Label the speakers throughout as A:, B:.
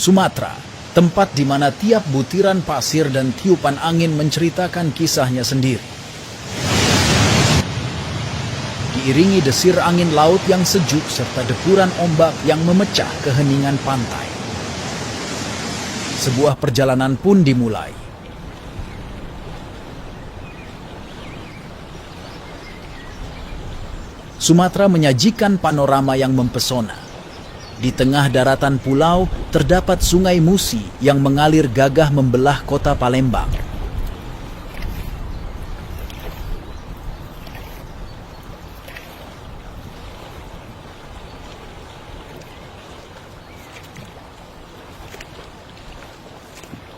A: Sumatera, tempat di mana tiap butiran pasir dan tiupan angin menceritakan kisahnya sendiri. Diiringi desir angin laut yang sejuk serta depuran ombak yang memecah keheningan pantai. Sebuah perjalanan pun dimulai. Sumatera menyajikan panorama yang mempesona. Di tengah daratan pulau terdapat Sungai Musi yang mengalir gagah membelah kota Palembang.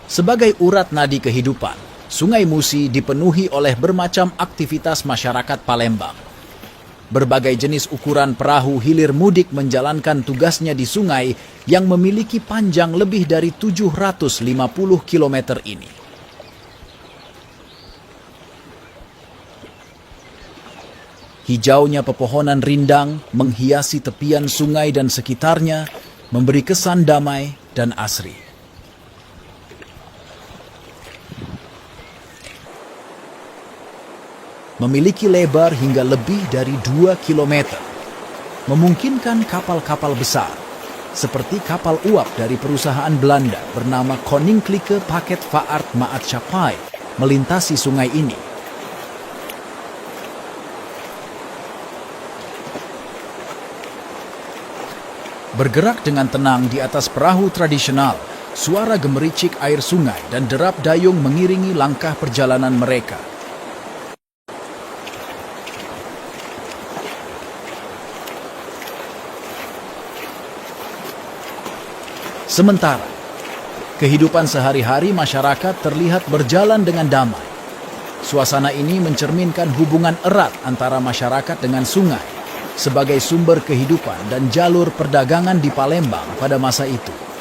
A: Sebagai urat nadi kehidupan, Sungai Musi dipenuhi oleh bermacam aktivitas masyarakat Palembang. Berbagai jenis ukuran perahu hilir mudik menjalankan tugasnya di sungai yang memiliki panjang lebih dari 750 km ini. Hijaunya pepohonan rindang menghiasi tepian sungai dan sekitarnya, memberi kesan damai dan asri. Memiliki lebar hingga lebih dari 2 km, memungkinkan kapal-kapal besar, seperti kapal uap dari perusahaan Belanda bernama Koninklijke Paketvaart Maatschappij, melintasi sungai ini. Bergerak dengan tenang di atas perahu tradisional, suara gemericik air sungai dan derap dayung mengiringi langkah perjalanan mereka. Sementara, kehidupan sehari-hari masyarakat terlihat berjalan dengan damai. Suasana ini mencerminkan hubungan erat antara masyarakat dengan sungai sebagai sumber kehidupan dan jalur perdagangan di Palembang pada masa itu.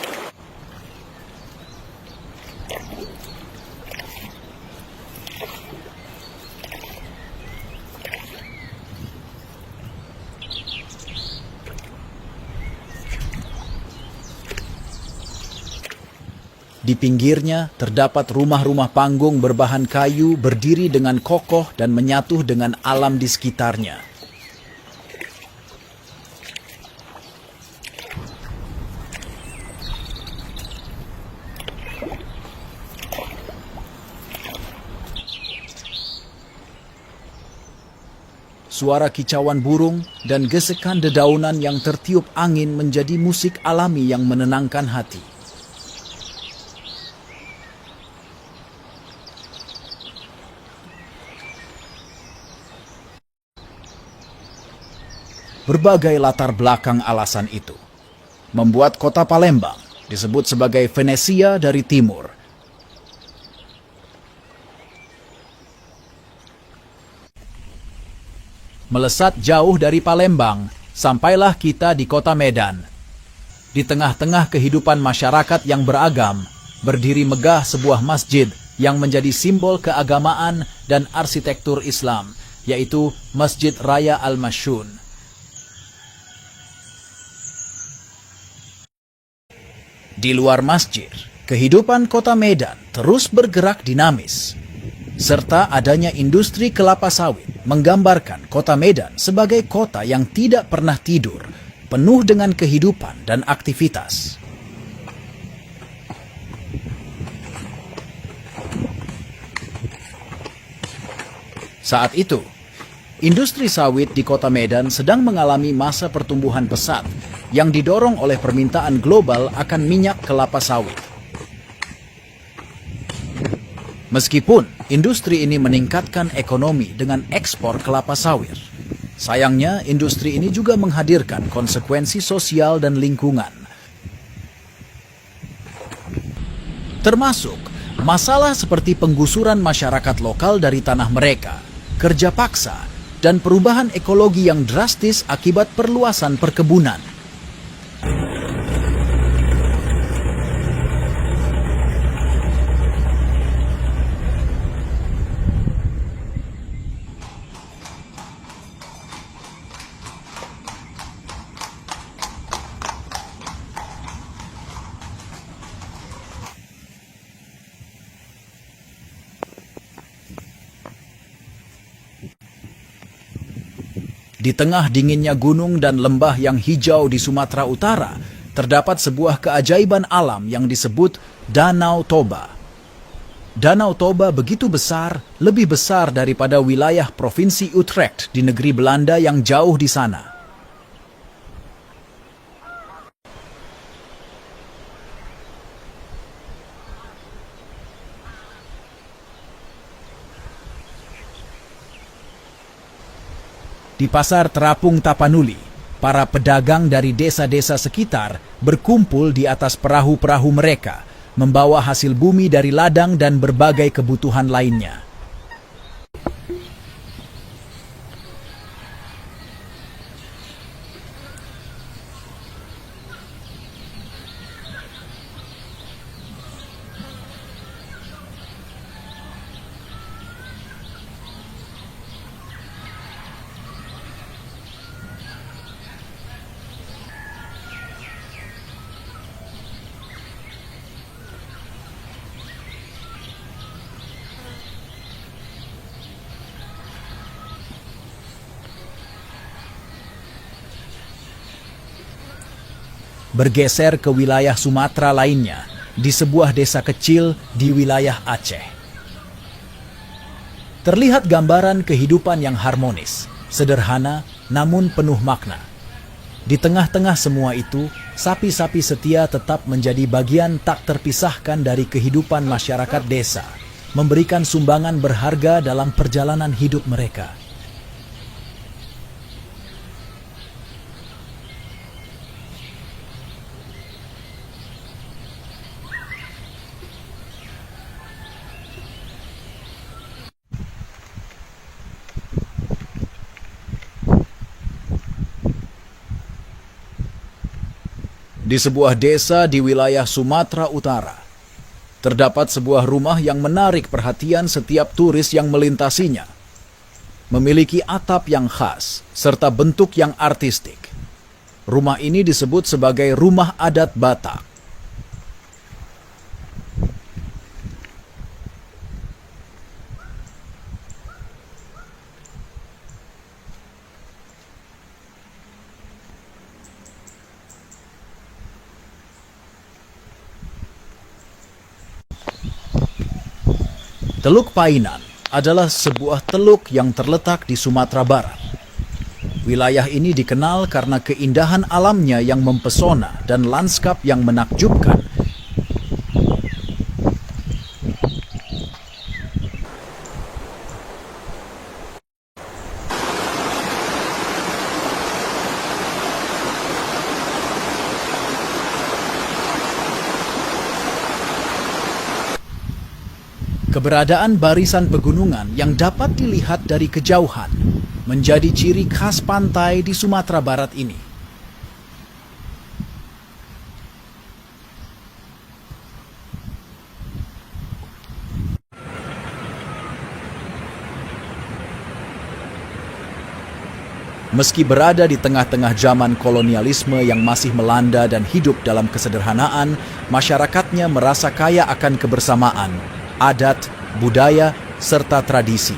A: Di pinggirnya terdapat rumah-rumah panggung berbahan kayu berdiri dengan kokoh dan menyatu dengan alam di sekitarnya. Suara kicauan burung dan gesekan dedaunan yang tertiup angin menjadi musik alami yang menenangkan hati. Berbagai latar belakang alasan itu membuat kota Palembang disebut sebagai Venesia dari timur. Melesat jauh dari Palembang, sampailah kita di kota Medan. Di tengah-tengah kehidupan masyarakat yang beragam, berdiri megah sebuah masjid yang menjadi simbol keagamaan dan arsitektur Islam, yaitu Masjid Raya Al-Mashun. Di luar masjid, kehidupan kota Medan terus bergerak dinamis, serta adanya industri kelapa sawit menggambarkan kota Medan sebagai kota yang tidak pernah tidur, penuh dengan kehidupan dan aktivitas. Saat itu, industri sawit di kota Medan sedang mengalami masa pertumbuhan pesat yang didorong oleh permintaan global akan minyak kelapa sawit. Meskipun industri ini meningkatkan ekonomi dengan ekspor kelapa sawit, sayangnya industri ini juga menghadirkan konsekuensi sosial dan lingkungan. Termasuk masalah seperti penggusuran masyarakat lokal dari tanah mereka, kerja paksa, dan perubahan ekologi yang drastis akibat perluasan perkebunan. Di tengah dinginnya gunung dan lembah yang hijau di Sumatera Utara, terdapat sebuah keajaiban alam yang disebut Danau Toba. Danau Toba begitu besar, lebih besar daripada wilayah Provinsi Utrecht di negeri Belanda yang jauh di sana. Di pasar terapung Tapanuli, para pedagang dari desa-desa sekitar berkumpul di atas perahu-perahu mereka, membawa hasil bumi dari ladang dan berbagai kebutuhan lainnya. Bergeser ke wilayah Sumatera lainnya, di sebuah desa kecil di wilayah Aceh. Terlihat gambaran kehidupan yang harmonis, sederhana namun penuh makna. Di tengah-tengah semua itu, sapi-sapi setia tetap menjadi bagian tak terpisahkan dari kehidupan masyarakat desa, memberikan sumbangan berharga dalam perjalanan hidup mereka. Di sebuah desa di wilayah Sumatera Utara, terdapat sebuah rumah yang menarik perhatian setiap turis yang melintasinya. Memiliki atap yang khas, serta bentuk yang artistik. Rumah ini disebut sebagai rumah adat Batak. Teluk Painan adalah sebuah teluk yang terletak di Sumatera Barat. Wilayah ini dikenal karena keindahan alamnya yang mempesona dan lanskap yang menakjubkan. Keberadaan barisan pegunungan yang dapat dilihat dari kejauhan menjadi ciri khas pantai di Sumatera Barat ini. Meski berada di tengah-tengah zaman kolonialisme yang masih melanda dan hidup dalam kesederhanaan, masyarakatnya merasa kaya akan kebersamaan, adat, budaya, serta tradisi.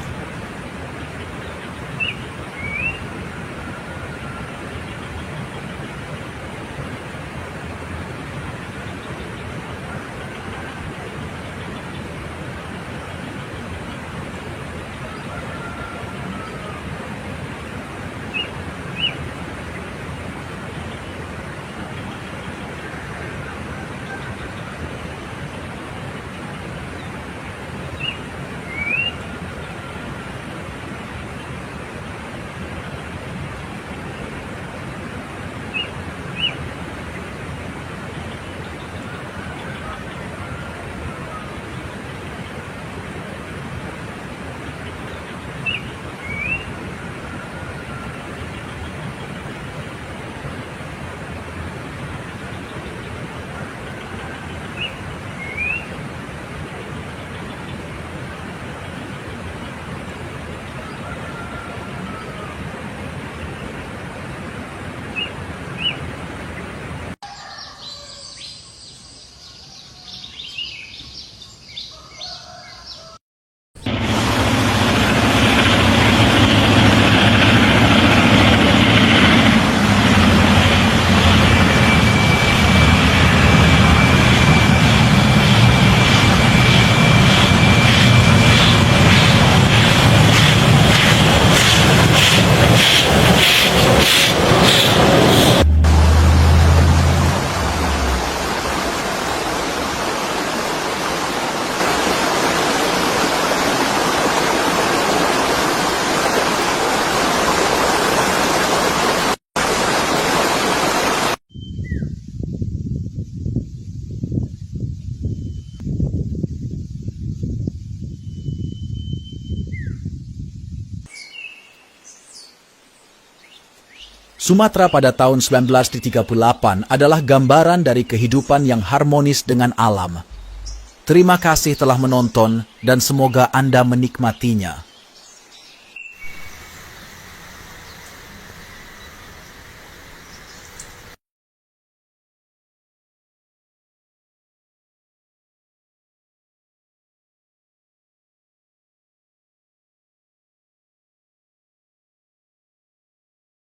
A: Sumatera pada tahun 1938 adalah gambaran dari kehidupan yang harmonis dengan alam. Terima kasih telah menonton dan semoga Anda menikmatinya.